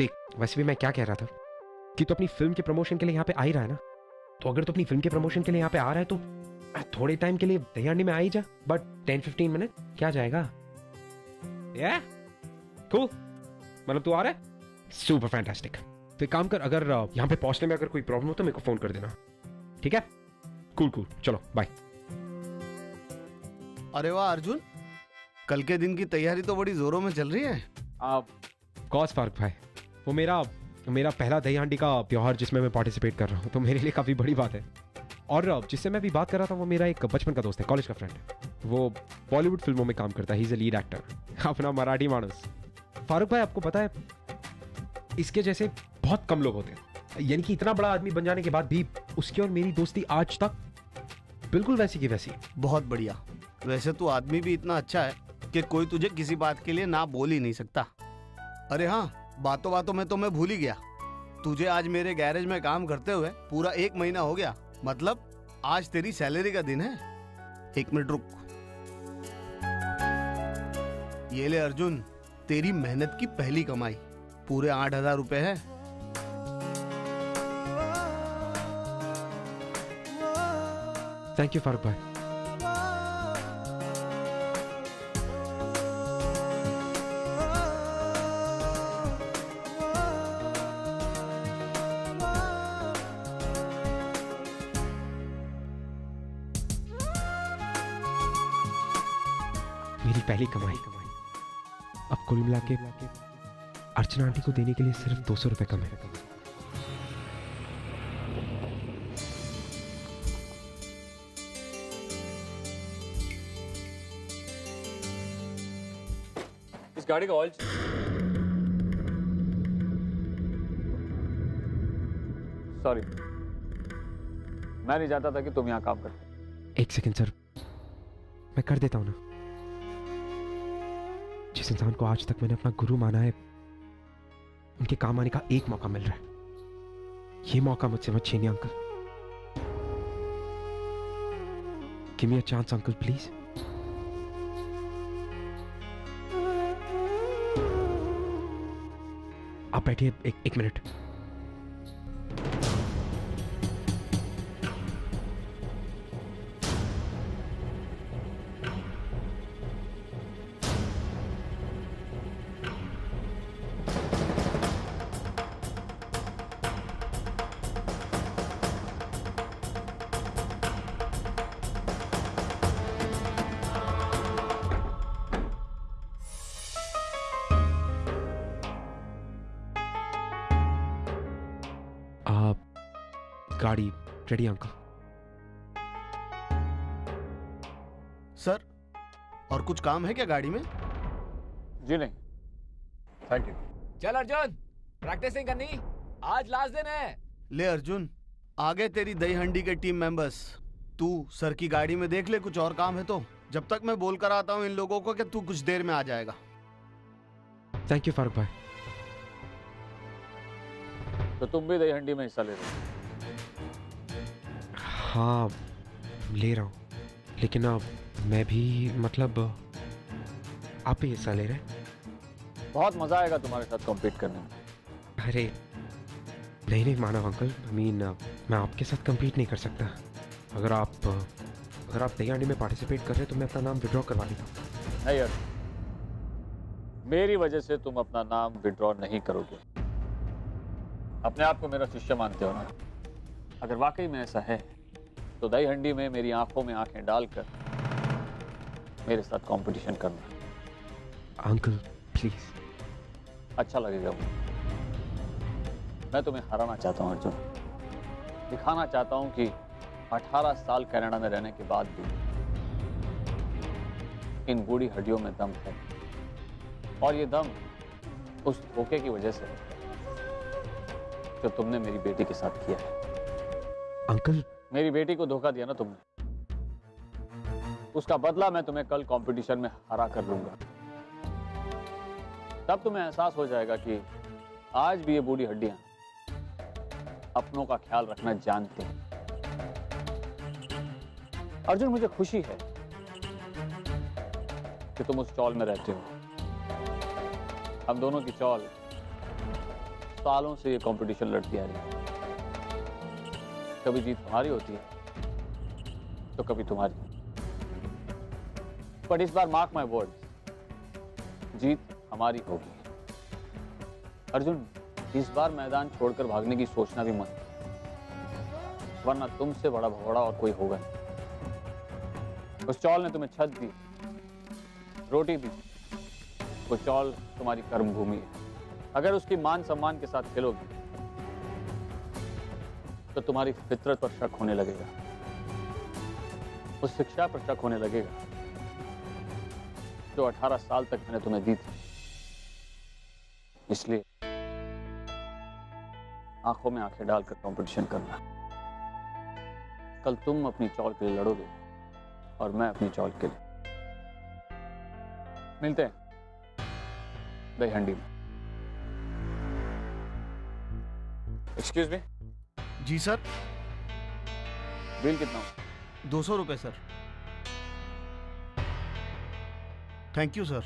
देख, वैसे भी मैं क्या कह रहा था कि तू अपनी फिल्म के प्रमोशन के लिए यहाँ पे आ ही रहा है ना, तो अगर तू अपनी फिल्म के प्रमोशन के लिए यहाँ पे आ रहा है तो थोड़े टाइम के लिए दही हांडी में आ ही जा, बट 10-15 मिनट क्या जाएगा? कूल, मतलब तू आ रहा है? Super fantastic. तो एक काम कर, अगर यहाँ पे पहुंचने में अगर कोई प्रॉब्लम हो तो मेरे को फोन कर देना, ठीक है? कूल, चलो बाय। अरे वाह अर्जुन, कल के दिन की तैयारी तो बड़ी जोरों में चल रही है। आप कॉस फारूक भाई, वो मेरा पहला दही हांडी का त्योहार जिसमें मैं पार्टिसिपेट कर रहा हूँ, तो मेरे लिए काफ़ी बड़ी बात है। और जिससे मैं अभी बात कर रहा था वो मेरा एक बचपन का दोस्त है, कॉलेज का फ्रेंड है। वो बॉलीवुड फिल्मों में काम करता है, he is a lead actor, अपना मराठी मानस। फारूक भाई, आपको पता है इसके जैसे बहुत कम लोग होते हैं, यानी कि इतना बड़ा आदमी बन जाने के बाद भी उसकी और मेरी दोस्ती आज तक बिल्कुल वैसी की वैसी। बहुत बढ़िया। वैसे तू आदमी भी इतना अच्छा है कि कोई तुझे किसी बात के लिए ना बोल ही नहीं सकता। अरे हाँ, बातों बातों में तो मैं भूल ही गया, तुझे आज मेरे गैरेज में काम करते हुए पूरा 1 महीना हो गया। मतलब आज तेरी सैलरी का दिन है। 1 मिनट रुक, ये ले अर्जुन, तेरी मेहनत की पहली कमाई, पूरे 8,000 रुपए है। थैंक यू फारूक भाई। मेरी पहली कमाई अब कुल मिला के अर्चना आंटी को देने के लिए सिर्फ 200 रुपए कम है। इस गाड़ी का ऑयल सॉरी, मैं नहीं चाहता था कि तुम यहाँ काम करते। 1 सेकेंड सर, मैं कर देता हूं ना। जिस इंसान को आज तक मैंने अपना गुरु माना है, उनके काम आने का एक मौका मिल रहा है। ये मौका मुझसे मत छीनिए uncle. Give me a chance uncle please. आप बैठिए एक मिनट। गाड़ी रेडी अंकल। सर, और कुछ काम है क्या गाड़ी में? जी नहीं, थैंक यू। चल अर्जुन, प्रैक्टिस नहीं करनी, आज लास्ट दिन है। ले अर्जुन, आ गए तेरी दही हंडी के टीम मेंबर्स। तू सर की गाड़ी में देख ले, कुछ और काम है तो। जब तक मैं बोल कर आता हूँ इन लोगों को कि तू कुछ देर में आ जाएगा। थैंक यू फारूक भाई। तो तुम भी दही हंडी में हिस्सा ले रहे हो? हाँ ले रहा हूँ, लेकिन अब मैं भी, मतलब आप भी हिस्सा ले रहे हैं? बहुत मजा आएगा तुम्हारे साथ कॉम्पीट करने में। अरे नहीं मानव अंकल, मैं आपके साथ कम्पीट नहीं कर सकता। अगर आप दही हांडी में पार्टिसिपेट कर रहे हैं तो मैं अपना नाम विड्रॉ करवा लेता हूँ। नहीं यार, मेरी वजह से तुम अपना नाम विड्रॉ नहीं करोगे। अपने आप को मेरा शिष्य मानते हो ना? अगर वाकई में ऐसा है तो दही हंडी में मेरी आंखों में आंखें डालकर मेरे साथ कंपटीशन करना। Uncle please. अच्छा लगेगा मुझे। मैं तुम्हें हराना चाहता हूँ अर्जुन। दिखाना चाहता हूँ कि 18 साल कनाडा में रहने के बाद भी इन बूढ़ी हड्डियों में दम है, और ये दम उस धोखे की वजह से जो तुमने मेरी बेटी के साथ किया है। अंकल, मेरी बेटी को धोखा दिया ना तुमने, उसका बदला मैं तुम्हें कल कंपटीशन में हरा कर लूंगा। तब तुम्हें एहसास हो जाएगा कि आज भी ये बूढ़ी हड्डियां अपनों का ख्याल रखना जानते हैं। अर्जुन, मुझे खुशी है कि तुम उस चौल में रहते हो। हम दोनों की चौल सालों से ये कंपटीशन लड़ती आ रही है। कभी जीत हमारी होती है तो कभी तुम्हारी। बट इस बार मार्क माय वर्ड्स, जीत हमारी होगी। अर्जुन, इस बार मैदान छोड़कर भागने की सोचना भी मत, वरना तुमसे बड़ा भगोड़ा और कोई होगा नहीं। उस चौल ने तुम्हें छत दी, रोटी दी। वो चौल तुम्हारी कर्म भूमि है। अगर उसकी मान सम्मान के साथ खेलोगे तो तुम्हारी फितरत पर शक होने लगेगा, उस शिक्षा पर शक होने लगेगा जो 18 साल तक मैंने तुम्हें दी थी। इसलिए आंखों में आंखें डालकर कंपटीशन करना। कल तुम अपनी चौल के लिए लड़ोगे और मैं अपनी चौल के लिए। मिलते हैं दही हंडी में। Excuse me. जी सर। बिल कितना? 200 रुपए sir. Thank you sir.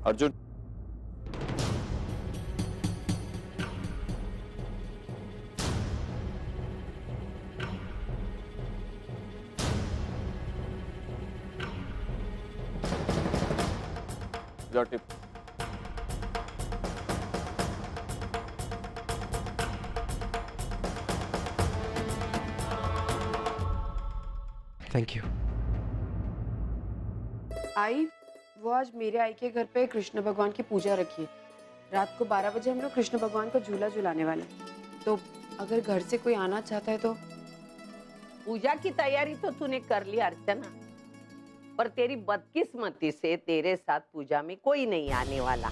Arjun, your tip. Thank you. I, वो आज मेरे आई के घर पे कृष्ण भगवान की पूजा रखी है। रात को 12 बजे हम लोग कृष्ण भगवान का झूला झुलाने वाले हैं। तो अगर घर से कोई आना चाहता है तो। पूजा की तैयारी तो तूने कर ली अर्चना, पर तेरी बदकिस्मती से तेरे साथ पूजा में कोई नहीं आने वाला।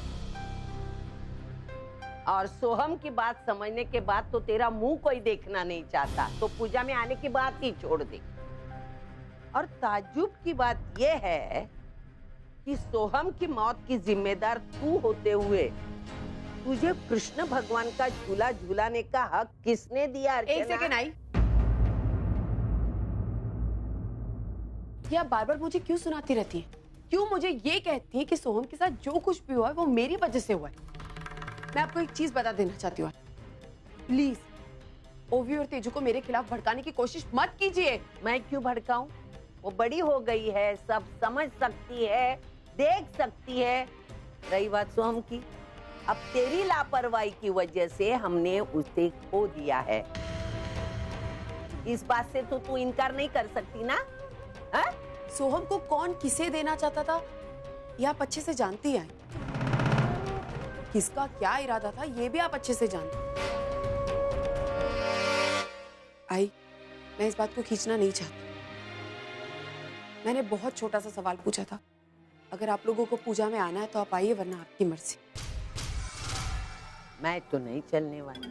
और सोहम की बात समझने के बाद तो तेरा मुंह कोई देखना नहीं चाहता, तो पूजा में आने की बात ही छोड़ दे। और ताज्जुब की बात यह है कि सोहम की मौत की जिम्मेदार तू होते हुए तुझे कृष्ण भगवान का झूला झूलाने का हक किसने दिया? एक सेकेंड आई, ये आप बार बार मुझे क्यों सुनाती रहती है? क्यों मुझे ये कहती है कि सोहम के साथ जो कुछ भी हुआ है वो मेरी वजह से हुआ है? मैं आपको एक चीज बता देना चाहती हूँ, प्लीज ओवी और तेजू को मेरे खिलाफ भड़काने की कोशिश मत कीजिए। मैं क्यों भड़काऊं? वो बड़ी हो गई है, सब समझ सकती है, देख सकती है। रही बात सोहम की, अब तेरी लापरवाही की वजह से हमने उसे खो दिया है। इस बात से तो तू इनकार नहीं कर सकती ना? हा? सोहम को कौन किसे देना चाहता था ये आप अच्छे से जानती हैं। किसका क्या इरादा था ये भी आप अच्छे से जानते हैं। आई, मैं इस बात को खींचना नहीं चाहती। मैंने बहुत छोटा सा सवाल पूछा था, अगर आप लोगों को पूजा में आना है तो आप आइए, वरना आपकी मर्जी। मैं तो नहीं चलने वाली।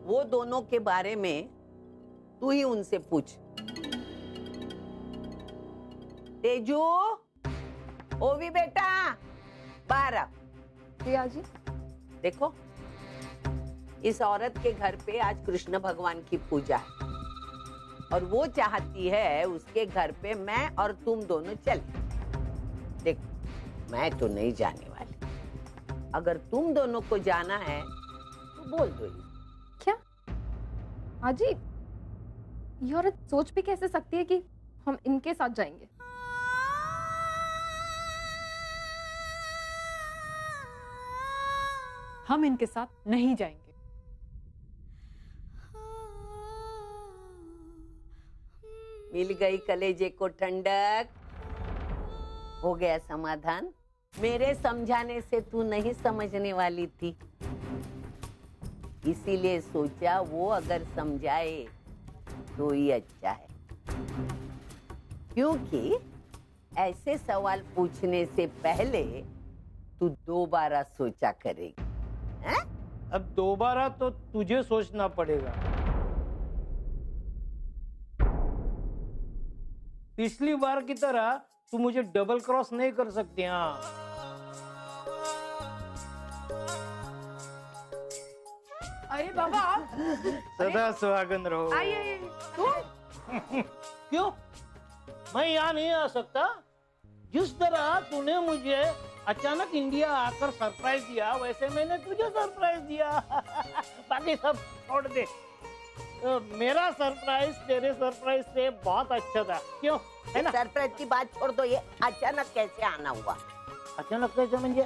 वो दोनों के बारे में तू ही उनसे पूछ। तेजू, ओवी बेटा, बाहर आ। प्रिया जी। देखो, इस औरत के घर पे आज कृष्ण भगवान की पूजा है और वो चाहती है उसके घर पे मैं और तुम दोनों चले। देखो, मैं तो नहीं जाने वाली। अगर तुम दोनों को जाना है तो बोल दो। क्या आजी, ये औरत सोच भी कैसे सकती है कि हम इनके साथ जाएंगे? हम इनके साथ नहीं जाएंगे। मिल गई कलेजे को ठंडक, हो गया समाधान। मेरे समझाने से तू नहीं समझने वाली थी, इसीलिए सोचा वो अगर समझाए तो ही अच्छा है। क्योंकि ऐसे सवाल पूछने से पहले तू दोबारा सोचा करेगी। हैं? अब दोबारा तो तुझे सोचना पड़ेगा। पिछली बार की तरह तू मुझे डबल क्रॉस नहीं कर सकती। हाँ, अरे बाबा, सदा सुहागन रहो। आइए। क्यों मैं यहाँ नहीं आ सकता? जिस तरह तूने मुझे अचानक इंडिया आकर सरप्राइज दिया, वैसे मैंने तुझे सरप्राइज दिया। बाकी सब छोड़ दे। तो मेरा सरप्राइज तेरे सरप्राइज से बहुत अच्छा था, क्यों? है ना? सरप्राइज की बात छोड़ दो, ये अचानक कैसे आना हुआ? अचानक कैसे म्हणजे?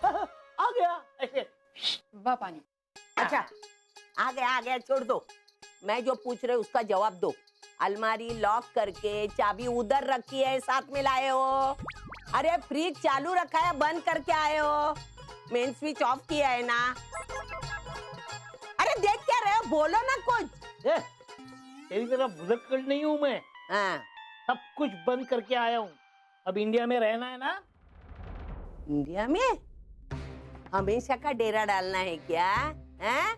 आ गया ऐसे। वाह पानी। अच्छा, आ गया, छोड़ दो। मैं जो पूछ रही उसका जवाब दो। अलमारी लॉक करके चाबी उधर रखी है, साथ में लाए हो? अरे फ्रिज चालू रखा है, बंद करके आए हो? मेन स्विच ऑफ किया है ना? अरे देख क्या रहे हो, बोलो ना कुछ। तेरी तरह भुलक्कड़ नहीं हूँ मैं। हाँ। सब कुछ बंद करके आया हूँ। अब इंडिया में रहना है ना? इंडिया में हमेशा का डेरा डालना है क्या? हैं?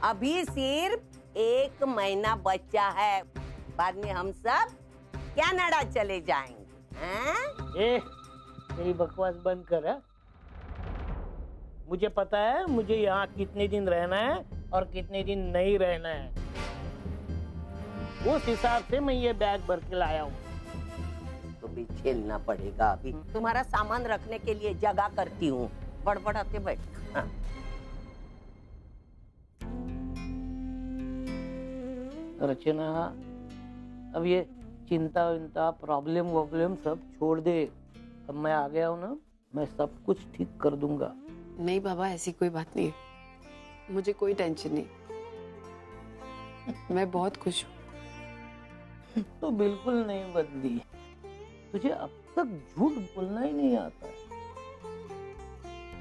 अभी सिर्फ 1 महीना बचा है, बाद में हम सब कनाडा चले जाएंगे। हैं? मेरी बकवास बंद कर। है? मुझे पता है मुझे यहाँ कितने दिन रहना है और कितने दिन नहीं रहना है। उस हिसाब से मैं ये बैग भर के लाया हूँ। तो भी झेलना पड़ेगा। अभी तुम्हारा सामान रखने के लिए जगह करती हूँ, बड़बड़ाते बैठना। हाँ। रचना, अब ये चिंता विंता प्रॉब्लम वॉब्लम सब छोड़ दे। अब मैं आ गया हूँ ना, मैं सब कुछ ठीक कर दूंगा। नहीं बाबा, ऐसी कोई बात नहीं है, मुझे कोई टेंशन नहीं। मैं बहुत खुश हूँ। तो बिल्कुल नहीं बदली। तुझे अब तक झूठ बोलना ही नहीं आता।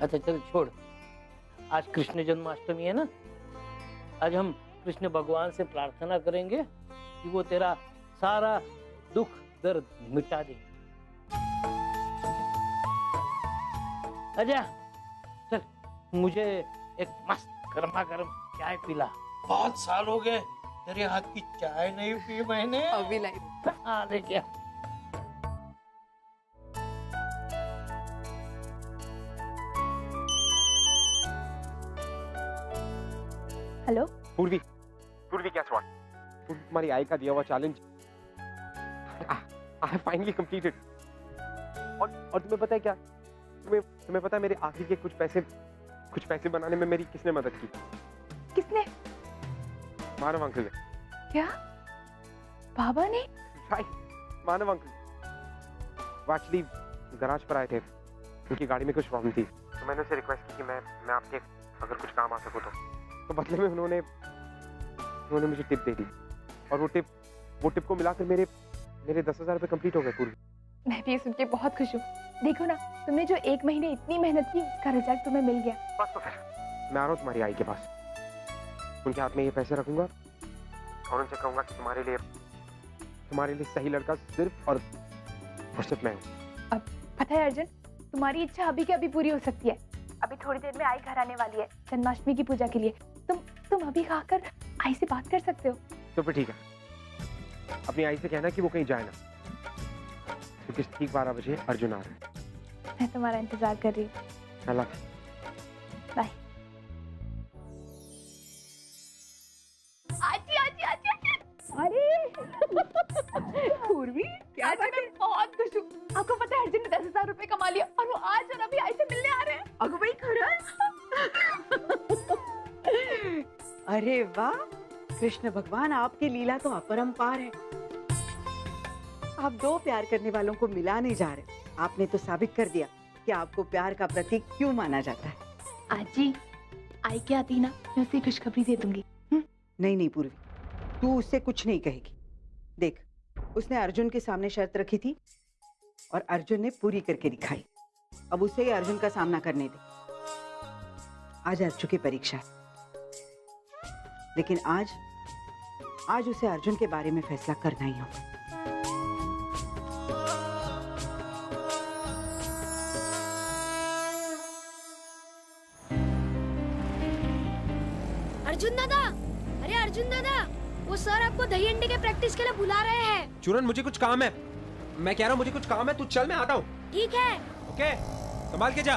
अच्छा चल छोड़, आज कृष्ण जन्माष्टमी है ना, आज हम कृष्ण भगवान से प्रार्थना करेंगे कि वो तेरा सारा दुख दर्द मिटा दे। अच्छा चल, मुझे एक मस्त गर्मा गर्म चाय पिला। बहुत साल हो गए तेरे हाथ की चाय नहीं पी मैंने। अभी लाई। हाँ ले क्या। हेलो पूर्वी, guess what? तुम्हारी आई का दिया हुआ challenge I have finally completed. और तुम्हें पता है क्या? तुम्हें पता है मेरे आखिरी के कुछ पैसे बनाने में मेरी किसने मदद की? किसने? मानव अंकल ने। क्या? बाबा ने? राइट, मानव अंकल। वो एक्चुअली गराज पर आए थे, उनकी गाड़ी में कुछ प्रॉब्लम थी, तो मैंने उनसे रिक्वेस्ट की कि मैं आपके अगर कुछ काम आ सकूं तो बदले में उन्होंने मुझे टिप दे दी, और वो टिप को मिलाकर मेरे 10,000 रुपए कंप्लीट हो गए पूरी। मैं भी सुन के बहुत खुश हूँ। देखो ना, तुमने जो 1 महीने इतनी मेहनत की, उसका रिजल्ट तुम्हें मिल गया। बस तो फिर मैं आ रहा हूँ तुम्हारी आई के पास, उनके हाथ में ये पैसे रखूंगा और उनसे कहूंगा कि तुम्हारे लिए सही लड़का सिर्फ और सिर्फ मैं हूँ। अब पता है अर्जुन, तुम्हारी इच्छा अभी के अभी पूरी हो सकती है। अभी थोड़ी देर में आई घर आने वाली है जन्माष्टमी की पूजा के लिए। तुम अभी खाकर आई से बात कर सकते हो। तो फिर ठीक है, अपनी आई से कहना कि वो कहीं जाए ना, क्योंकि ठीक 12 बजे अर्जुन आ रहा है। मैं तुम्हारा इंतजार कर रही हूँ। अल्लाह बाय। अरे पूर्वी, क्या बात है? बहुत खुश हूँ। आपको पता है अर्जुन ने 10,000 रुपए कमा लिया, और वो आज और अभी आई से मिलने आ रहे हैं। अगो भाई खरंच? अरे वाह, कृष्ण भगवान आपकी लीला तो अपरंपार है। आप 2 प्यार करने वालों को मिलाने जा रहे। आपने तो साबित कर दिया कि आपको प्यार का प्रतीक क्यों माना जाता है। आजी, आई क्या आती ना, मैं उसे खुशखबरी दे दूंगी। नहीं पूर्वी, तू उससे कुछ नहीं कहेगी। देख, उसने अर्जुन के सामने शर्त रखी थी और अर्जुन ने पूरी करके दिखाई। अब उसे ही अर्जुन का सामना करने दे। आज अर्जुन की परीक्षा है, लेकिन आज उसे अर्जुन के बारे में फैसला करना ही होगा। अर्जुन दादा, अरे अर्जुन दादा, वो सर आपको दही अंडे के प्रैक्टिस के लिए बुला रहे हैं। चूरन, मुझे कुछ काम है। मैं कह रहा हूँ मुझे कुछ काम है, तू चल, मैं आता हूँ। ठीक है। ओके, संभाल के जा।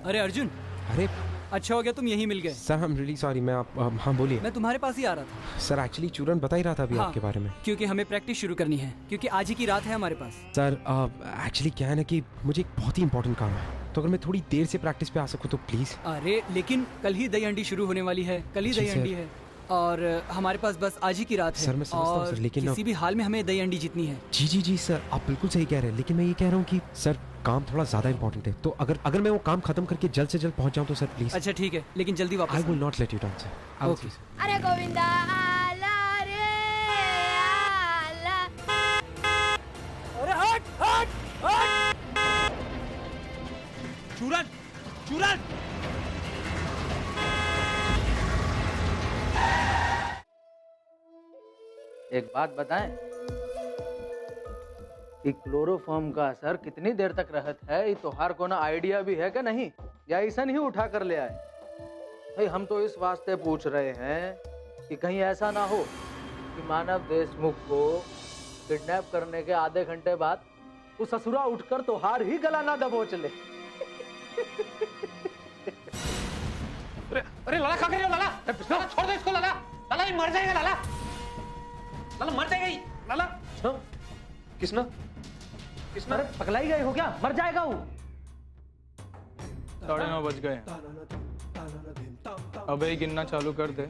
अरे अर्जुन, अरे अच्छा हो गया तुम यहीं मिल गए। Sir I am really sorry. मैं आप हाँ बोलिए। मैं तुम्हारे पास ही आ रहा था। सर एक्चुअली चूरन बता ही रहा था अभी आपके बारे में। क्योंकि हमें प्रैक्टिस शुरू करनी है, क्योंकि आज ही की रात है हमारे पास। सर एक्चुअली क्या है ना कि मुझे एक बहुत ही इंपॉर्टेंट काम है, तो अगर मैं थोड़ी देर से प्रैक्टिस पे आ सकूं तो प्लीज। अरे लेकिन कल ही दही हंडी शुरू होने वाली है, कल ही दही हंडी है और हमारे पास बस आज ही की रात है। सर मैं समझता हूं सर, लेकिन किसी भी हाल में हमें दही हंडी जीतनी है। जी सर आप बिल्कुल सही कह रहे हैं, लेकिन मैं ये कह रहा हूँ कि सर काम थोड़ा ज्यादा इंपॉर्टेंट है, तो अगर मैं वो काम खत्म करके जल्द से जल्द पहुंच जाऊँ तो सर प्लीज। अच्छा ठीक है, लेकिन जल्दी वापस। I will not let you down sir. अरे गोविंदा आला रे आला। अरे हट हट हट। चूरन चूरन। एक बात बताएं कि क्लोरोफॉर्म का असर कितनी देर तक रहत है, ये तोहार को ना आइडिया भी है कि नहीं, या ऐसा नहीं उठा कर ले आए? भाई हम तो इस वास्ते पूछ रहे हैं कि कहीं ऐसा ना हो कि मानव देशमुख को किडनैप करने के आधे घंटे बाद वो ससुरा उठकर तोहार ही गला ना दबोच ले। अरे लाला क्या कर रहे हो लाला? लाला छोड़ दो इसको लाला। लाला ये मर जाएगा लाला। लाला मर जाएगा ये लाला। किसना अरे पगलाई गए हो क्या? मर जाएगा वो। 9:30 बज गए। अब ही गिनना चालू कर दे।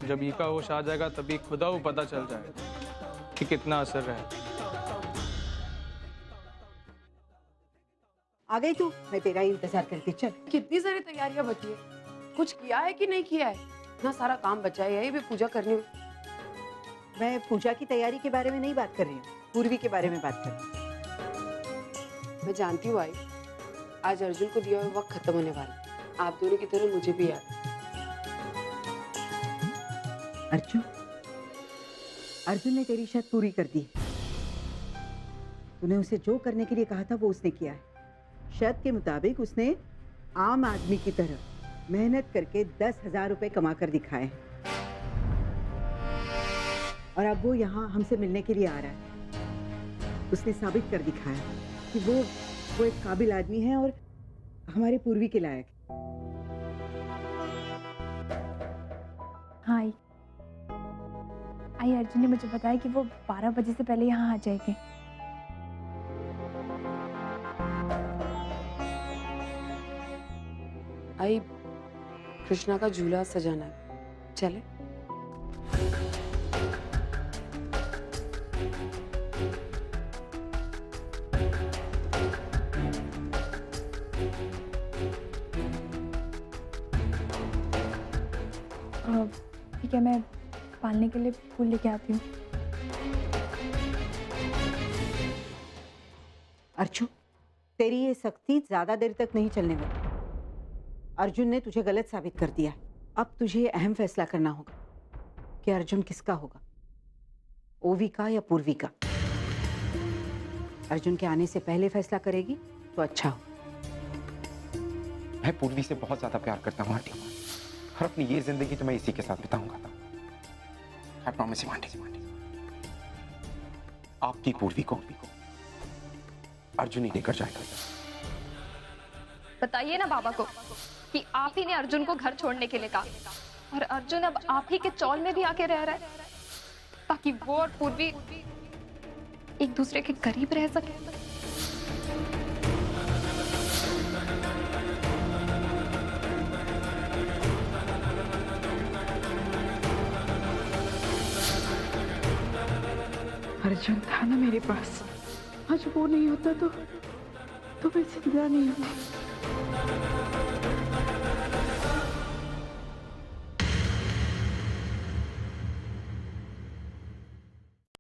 जब ई का होश आ जाएगा तभी खुदा वो पता चल जाएगा कि कितना असर रहा। आ गई तू? मैं तेरा ही इंतजार करती। चल। कितनी सारी तैयारियां बची है, कुछ किया है कि नहीं किया है? इतना सारा काम बचा है, यही भी पूजा करनी है। मैं पूजा की तैयारी के बारे में नहीं बात कर रही हूँ, पूर्वी के बारे में बात कर रही हूँ। मैं जानती हूँ आई, आज अर्जुन को दिया हुआ वक्त खत्म होने वाला। आप दोनों की तरह मुझे भी याद। अर्जुन ने तेरी शर्त पूरी कर दी। तूने उसे जो करने के लिए कहा था वो उसने किया है। शर्त के मुताबिक उसने आम आदमी की तरह मेहनत करके 10,000 रुपए कमा कर दिखाए हैं और अब वो यहाँ हमसे मिलने के लिए आ रहा है। उसने साबित कर दिखाया कि वो एक काबिल आदमी है और हमारे पूर्वी के लायक। हाँ आई अर्जुन ने मुझे बताया कि वो 12 बजे से पहले यहाँ आ जाएंगे। आई कृष्णा का झूला सजाना है, चले? ठीक है, मैं पालने के लिए फूल लेके आती हूँ। अर्जुन, तेरी ये सख्ती ज्यादा देर तक नहीं चलने वाली। अर्जुन ने तुझे गलत साबित कर दिया। अब तुझे अहम फैसला करना होगा कि अर्जुन किसका होगा, ओवी का या पूर्वी का। अर्जुन के आने से पहले फैसला करेगी तो अच्छा हो। मैं पूर्वी से बहुत ज्यादा प्यार करता हूँ आंटी, और अपनी ये जिंदगी तो मैं इसी के साथ बिताऊंगा। I promise you, aunty. आपकी पूर्वी को अर्जुन ही लेकर जाएगा। बताइए ना बाबा को कि आप ही ने अर्जुन को घर छोड़ने के लिए कहा, और अर्जुन अब आप ही के चौल में भी आके रह रहा है ताकि वो और पूर्वी एक दूसरे के करीब रह सके। अर्जुन था ना मेरे पास, आज वो नहीं होता तो मैं जिंदा नहीं होती।